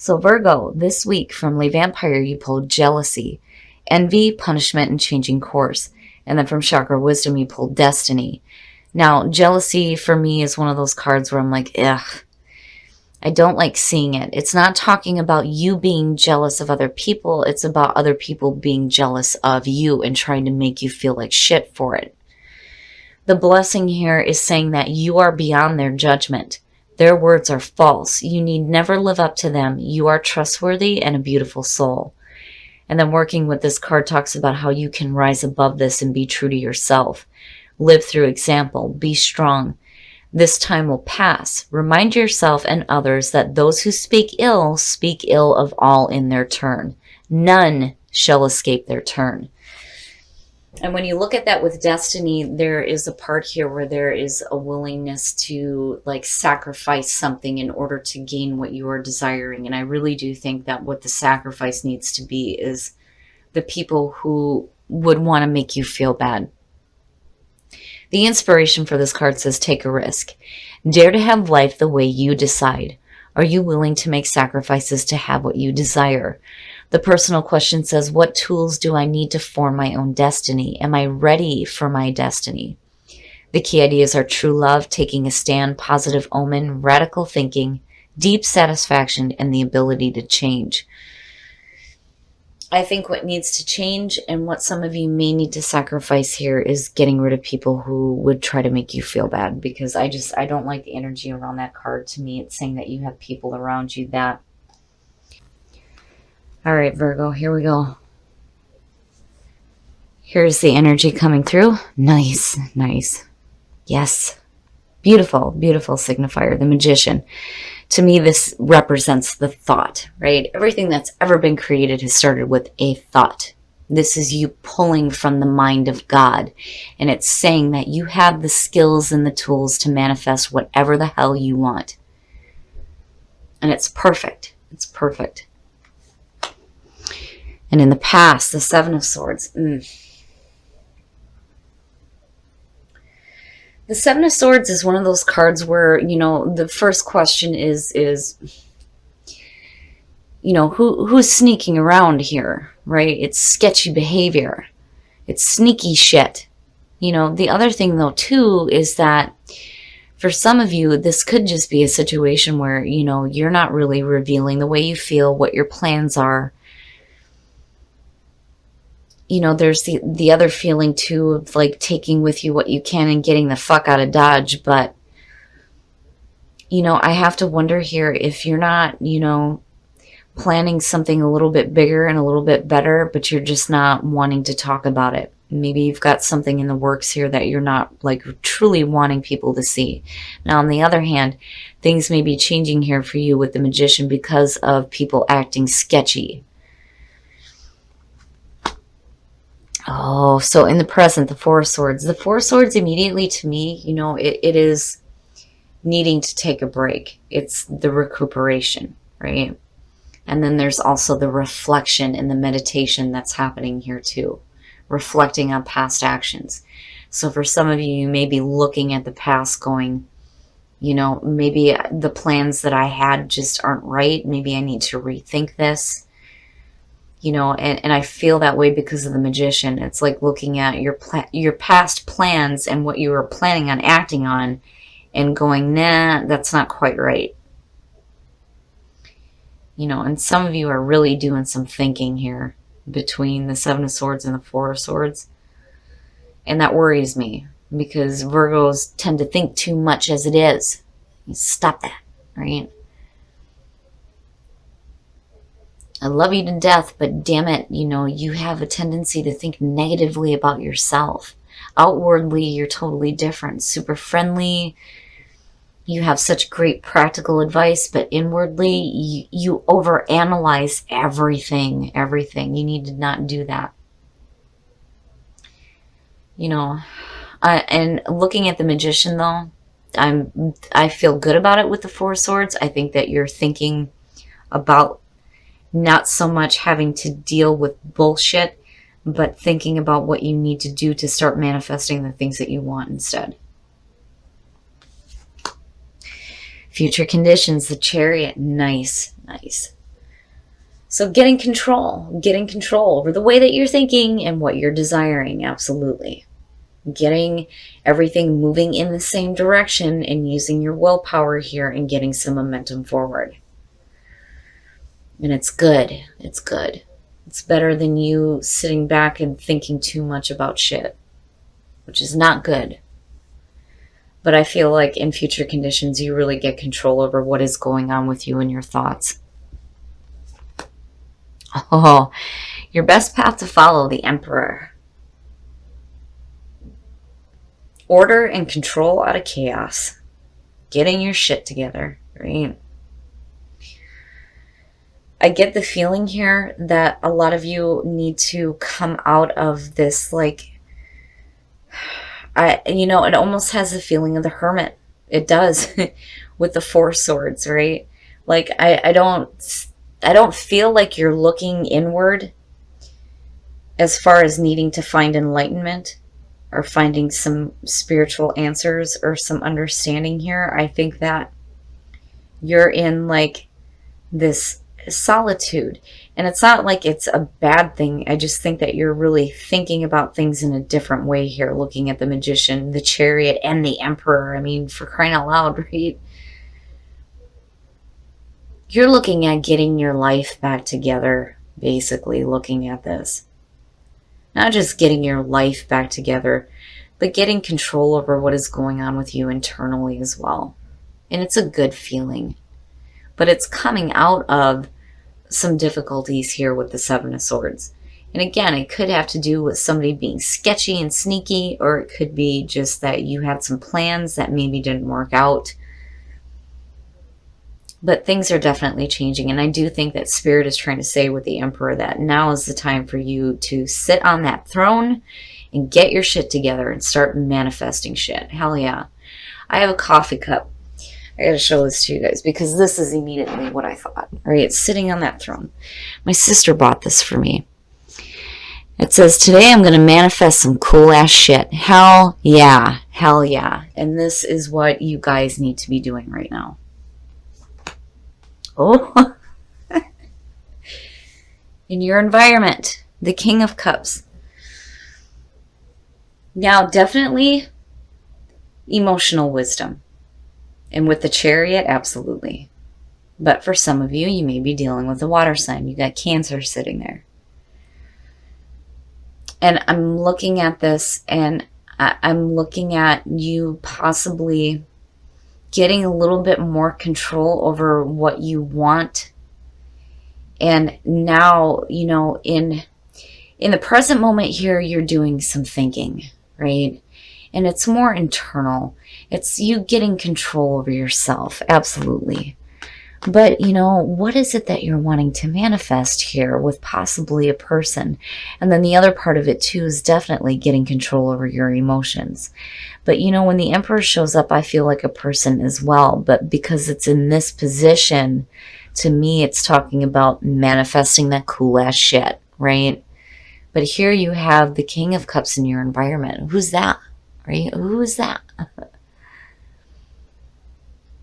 So Virgo, this week from Le Vampire, you pulled jealousy, envy, punishment, and changing course. And then from Chakra Wisdom, you pulled destiny. Now, jealousy for me is one of those cards where I'm like, ugh, I don't like seeing it. It's not talking about you being jealous of other people. It's about other people being jealous of you and trying to make you feel like shit for it. The blessing here is saying that you are beyond their judgment. Their words are false. You need never live up to them. You are trustworthy and a beautiful soul. And then working with this card talks about how you can rise above this and be true to yourself. Live through example. Be strong. This time will pass. Remind yourself and others that those who speak ill of all in their turn. None shall escape their turn. And when you look at that with destiny, there is a part here where there is a willingness to like sacrifice something in order to gain what you are desiring. And I really do think that what the sacrifice needs to be is the people who would want to make you feel bad. The inspiration for this card says, take a risk. Dare to have life the way you decide. Are you willing to make sacrifices to have what you desire? The personal question says, what tools do I need to form my own destiny? Am I ready for my destiny? The key ideas are true love, taking a stand, positive omen, radical thinking, deep satisfaction, and the ability to change. I think what needs to change and what some of you may need to sacrifice here is getting rid of people who would try to make you feel bad, because I don't like the energy around that card. To me, it's saying that you have people around you that... All right, Virgo, here we go. Here's the energy coming through. Nice, nice. Yes. Beautiful, beautiful signifier, the Magician. To me, this represents the thought, right? Everything that's ever been created has started with a thought. This is you pulling from the mind of God. And it's saying that you have the skills and the tools to manifest whatever the hell you want. And it's perfect. It's perfect. And in the past, the Seven of Swords. The Seven of Swords is one of those cards where, you know, the first question is you know, who's sneaking around here, right? It's sketchy behavior. It's sneaky shit. You know, the other thing, though, too, is that for some of you, this could just be a situation where, you know, you're not really revealing the way you feel, what your plans are. You know, there's the other feeling, too, of like taking with you what you can and getting the fuck out of Dodge. But, you know, I have to wonder here if you're not, you know, planning something a little bit bigger and a little bit better, but you're just not wanting to talk about it. Maybe you've got something in the works here that you're not like truly wanting people to see. Now, on the other hand, things may be changing here for you with the Magician because of people acting sketchy. Oh, so in the present, the Four of Swords. The Four of Swords immediately to me, you know, it is needing to take a break. It's the recuperation, right? And then there's also the reflection and the meditation that's happening here too. Reflecting on past actions. So for some of you, you may be looking at the past going, you know, maybe the plans that I had just aren't right. Maybe I need to rethink this. You know, and I feel that way because of the Magician. It's like looking at your past plans and what you were planning on acting on and going, nah, that's not quite right. You know, and some of you are really doing some thinking here between the Seven of Swords and the Four of Swords. And that worries me because Virgos tend to think too much as it is. Stop that, right? I love you to death, but damn it, you know, you have a tendency to think negatively about yourself. Outwardly, you're totally different. Super friendly. You have such great practical advice, but inwardly, you overanalyze everything. Everything. You need to not do that. You know, and looking at the Magician, though, I feel good about it with the Four of Swords. I think that you're thinking about not so much having to deal with bullshit, but thinking about what you need to do to start manifesting the things that you want instead. Future conditions, the Chariot, nice, nice. So getting control over the way that you're thinking and what you're desiring, absolutely. Getting everything moving in the same direction and using your willpower here and getting some momentum forward. And it's good. It's good. It's better than you sitting back and thinking too much about shit, which is not good. But I feel like in future conditions, you really get control over what is going on with you and your thoughts. Oh, your best path to follow, the Emperor. Order and control out of chaos. Getting your shit together, right? I get the feeling here that a lot of you need to come out of this, like, it almost has the feeling of the Hermit. It does with the Four Swords, right? Like, I don't feel like you're looking inward as far as needing to find enlightenment or finding some spiritual answers or some understanding here. I think that you're in like this solitude, and it's not like it's a bad thing. I just think that you're really thinking about things in a different way here, looking at the Magician, the Chariot, and the Emperor. I mean, for crying out loud, right? You're looking at getting your life back together, basically looking at this. Not just getting your life back together, but getting control over what is going on with you internally as well. And it's a good feeling. But it's coming out of some difficulties here with the Seven of Swords. And again, it could have to do with somebody being sketchy and sneaky, or it could be just that you had some plans that maybe didn't work out. But things are definitely changing, and I do think that Spirit is trying to say with the Emperor that now is the time for you to sit on that throne and get your shit together and start manifesting shit. Hell yeah. I have a coffee cup. I gotta show this to you guys because this is immediately what I thought. All right, it's sitting on that throne. My sister bought this for me. It says, today I'm going to manifest some cool ass shit. Hell yeah. Hell yeah. And this is what you guys need to be doing right now. Oh, in your environment, the King of Cups. Now, definitely emotional wisdom. And with the Chariot, absolutely. But for some of you, you may be dealing with a water sign. You got Cancer sitting there. And I'm looking at this, and I'm looking at you possibly getting a little bit more control over what you want. And now, in the present moment here, you're doing some thinking, right? And it's more internal. It's you getting control over yourself, absolutely. But, what is it that you're wanting to manifest here with possibly a person? And then the other part of it, too, is definitely getting control over your emotions. But, when the Emperor shows up, I feel like a person as well. But because it's in this position, to me, it's talking about manifesting that cool-ass shit, right? But here you have the King of Cups in your environment. Who's that, right? Who is that?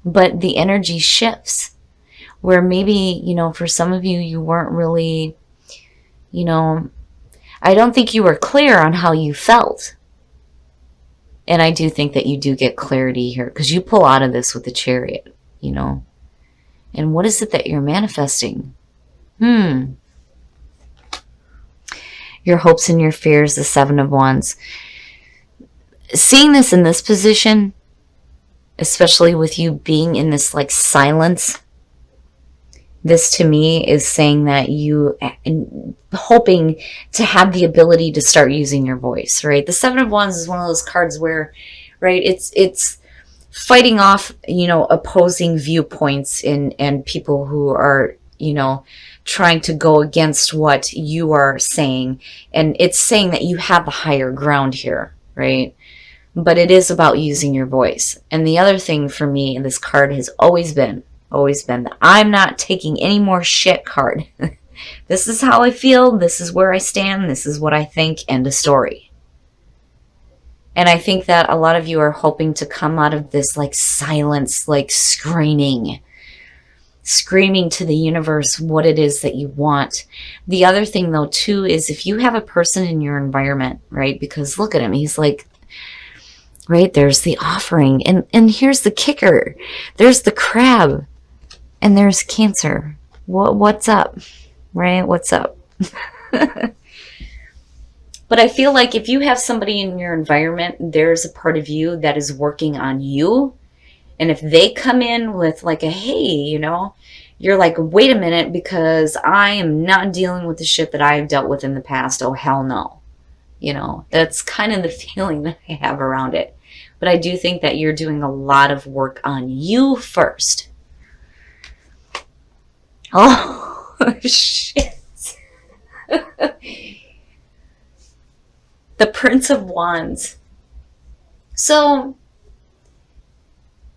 But the energy shifts. Where maybe, for some of you, you weren't really, I don't think you were clear on how you felt. And I do think that you do get clarity here because you pull out of this with the Chariot, And what is it that you're manifesting? Your hopes and your fears, the Seven of Wands. Seeing this in this position, especially with you being in this like silence, this to me is saying that you hoping to have the ability to start using your voice, right? The Seven of Wands is one of those cards where, right, it's fighting off, opposing viewpoints and people who are, trying to go against what you are saying. And it's saying that you have the higher ground here, right? But it is about using your voice. And the other thing for me in this card has always been that I'm not taking any more shit card. This is how I feel. This is where I stand. This is what I think. End of story. And I think that a lot of you are hoping to come out of this like silence, like screaming screaming to the universe what it is that you want. The other thing though too is if you have a person in your environment, right? Because look at him, he's like, right, there's the offering, and here's the kicker. There's the crab, and there's Cancer. What's up? Right? What's up? But I feel like if you have somebody in your environment, there's a part of you that is working on you. And if they come in with like a, hey, you know, you're like, wait a minute, because I am not dealing with the shit that I've dealt with in the past. Oh, hell no. You know, that's kind of the feeling that I have around it. But I do think that you're doing a lot of work on you first. Oh, shit. The Prince of Wands. So,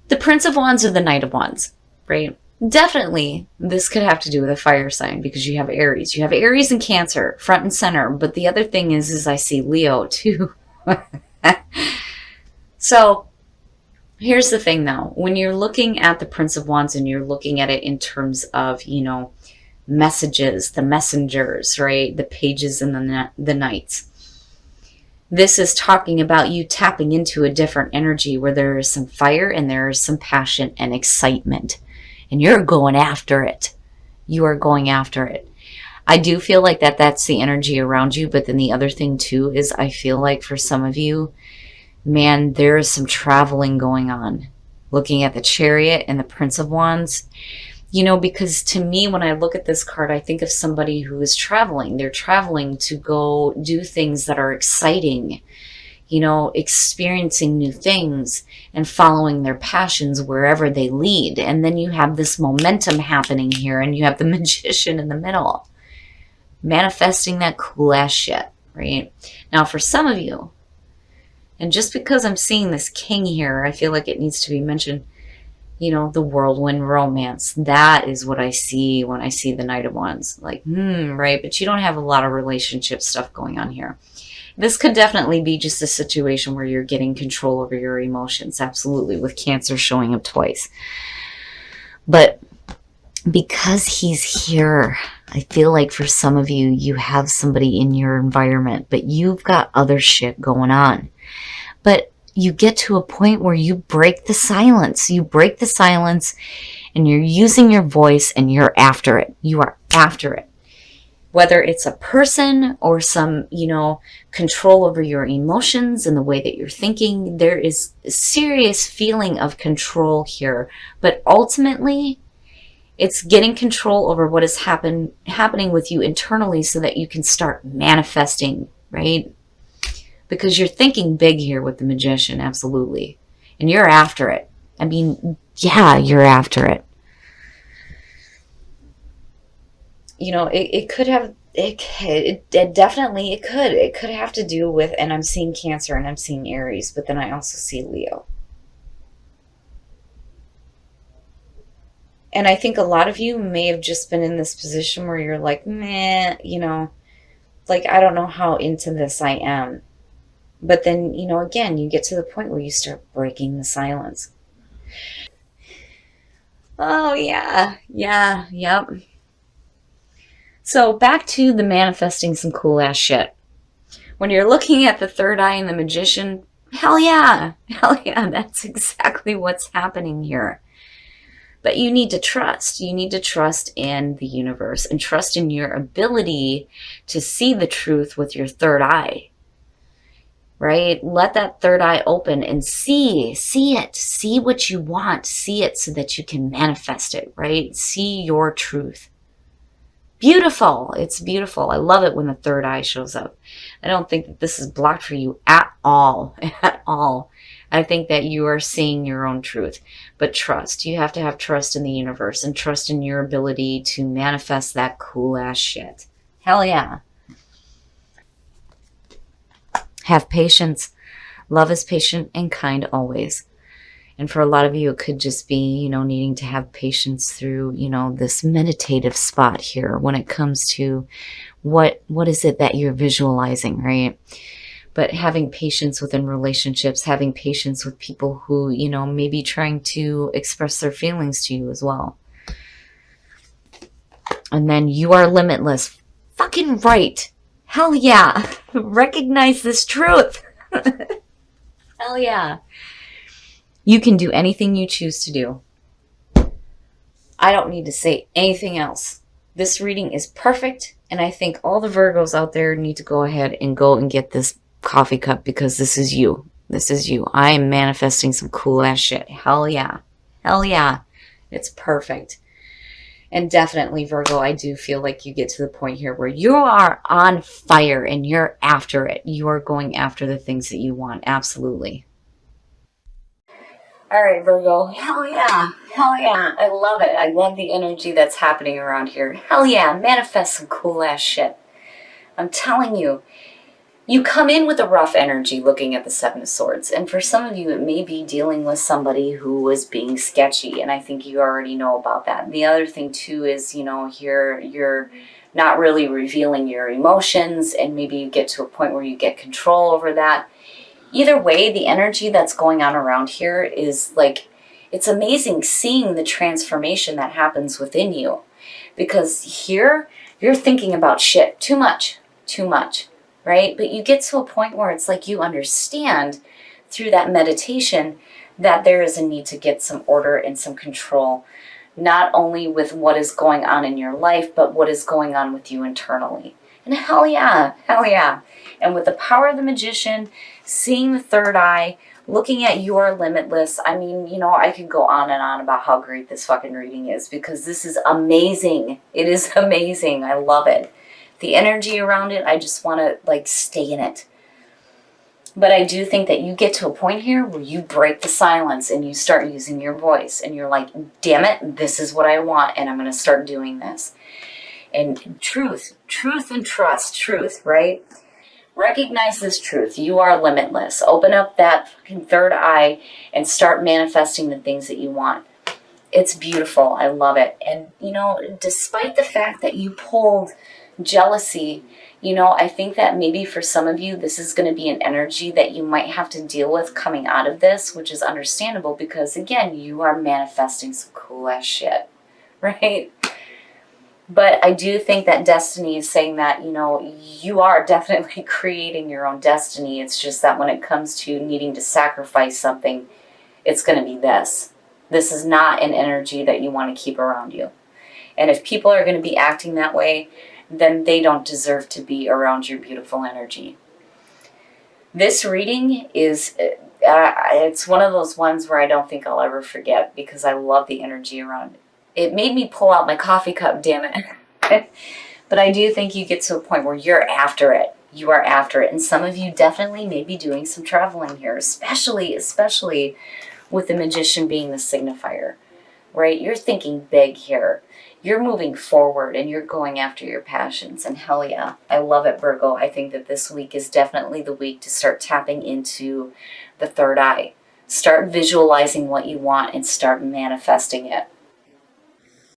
the Prince of Wands or the Knight of Wands, right? Definitely, this could have to do with a fire sign because you have Aries. You have Aries and Cancer, front and center. But the other thing is I see Leo, too. So, here's the thing, though. When you're looking at the Prince of Wands and you're looking at it in terms of, you know, messages, the messengers, right? The pages and the knights. This is talking about you tapping into a different energy where there is some fire and there is some passion and excitement. And you're going after it. You are going after it. I do feel like that's the energy around you. But then the other thing too is I feel like for some of you, man, there is some traveling going on. Looking at the Chariot and the Prince of Wands. You know, because to me, when I look at this card, I think of somebody who is traveling. They're traveling to go do things that are exciting, you know, experiencing new things and following their passions wherever they lead. And then you have this momentum happening here and you have the Magician in the middle, manifesting that cool ass shit, right? Now, for some of you, and just because I'm seeing this King here, I feel like it needs to be mentioned. You know, the whirlwind romance. That is what I see when I see the Knight of Wands. Like, right? But you don't have a lot of relationship stuff going on here. This could definitely be just a situation where you're getting control over your emotions. Absolutely. With Cancer showing up twice. But because he's here, I feel like for some of you, you have somebody in your environment, but you've got other shit going on. But you get to a point where you break the silence. You break the silence and you're using your voice and you're after it. You are after it. Whether it's a person or some, you know, control over your emotions and the way that you're thinking, there is a serious feeling of control here. But ultimately, it's getting control over what is happening with you internally so that you can start manifesting, right? Because you're thinking big here with the Magician, absolutely. And you're after it. I mean, yeah, you're after it. You know, it could have, it definitely, it could have to do with, and I'm seeing Cancer and I'm seeing Aries, but then I also see Leo. And I think a lot of you may have just been in this position where you're like, meh, you know, like, I don't know how into this I am. But then, you know, again, you get to the point where you start breaking the silence. Oh, yeah. Yeah. Yep. So back to the manifesting some cool ass shit. When you're looking at the third eye and the Magician, hell yeah. Hell yeah. That's exactly what's happening here. But you need to trust. You need to trust in the universe and trust in your ability to see the truth with your third eye. Right? Let that third eye open and see it, see what you want, see it so that you can manifest it, right? See your truth. Beautiful. It's beautiful. I love it when the third eye shows up. I don't think that this is blocked for you at all, at all. I think that you are seeing your own truth, but trust. You have to have trust in the universe and trust in your ability to manifest that cool ass shit. Hell yeah. Have patience. Love is patient and kind always. And for a lot of you, it could just be, you know, needing to have patience through, you know, this meditative spot here when it comes to what is it that you're visualizing, right? But having patience within relationships, having patience with people who, you know, may be trying to express their feelings to you as well. And then you are limitless. Fucking right. Hell yeah. Recognize this truth. Hell yeah. You can do anything you choose to do. I don't need to say anything else. This reading is perfect, and I think all the Virgos out there need to go ahead and go and get this coffee cup because this is you. This is you. I am manifesting some cool ass shit. Hell yeah. Hell yeah. It's perfect. And definitely, Virgo, I do feel like you get to the point here where you are on fire and you're after it. You are going after the things that you want. Absolutely. All right, Virgo. Hell yeah. Hell yeah. I love it. I love the energy that's happening around here. Hell yeah. Manifest some cool ass shit. I'm telling you, you come in with a rough energy looking at the Seven of Swords. And for some of you, it may be dealing with somebody who was being sketchy. And I think you already know about that. The other thing, too, is, here you're not really revealing your emotions. And maybe you get to a point where you get control over that. Either way, the energy that's going on around here is like, it's amazing seeing the transformation that happens within you. Because here, you're thinking about shit too much, right? But you get to a point where it's like you understand through that meditation that there is a need to get some order and some control, not only with what is going on in your life, but what is going on with you internally. And hell yeah, hell yeah. And with the power of the Magician, seeing the third eye, looking at You Are Limitless, I mean, I could go on and on about how great this fucking reading is because this is amazing. It is amazing. I love it. The energy around it, I just want to, stay in it. But I do think that you get to a point here where you break the silence and you start using your voice. And you're like, damn it, this is what I want, and I'm going to start doing this. And truth and trust, truth, right? Recognize this truth. You are limitless. Open up that fucking third eye and start manifesting the things that you want. It's beautiful. I love it. And, despite the fact that you pulled jealousy, I think that maybe for some of you, this is going to be an energy that you might have to deal with coming out of this, which is understandable because, again, you are manifesting some cool ass shit, right? But I do think that destiny is saying that, you are definitely creating your own destiny. It's just that when it comes to needing to sacrifice something, it's going to be this. This is not an energy that you want to keep around you. And if people are going to be acting that way, then they don't deserve to be around your beautiful energy. This reading is, it's one of those ones where I don't think I'll ever forget because I love the energy around it. It made me pull out my coffee cup, damn it. But I do think you get to a point where you're after it. You are after it. And some of you definitely may be doing some traveling here, especially with the Magician being the signifier, right? You're thinking big here. You're moving forward and you're going after your passions. And hell yeah, I love it, Virgo. I think that this week is definitely the week to start tapping into the third eye. Start visualizing what you want and start manifesting it.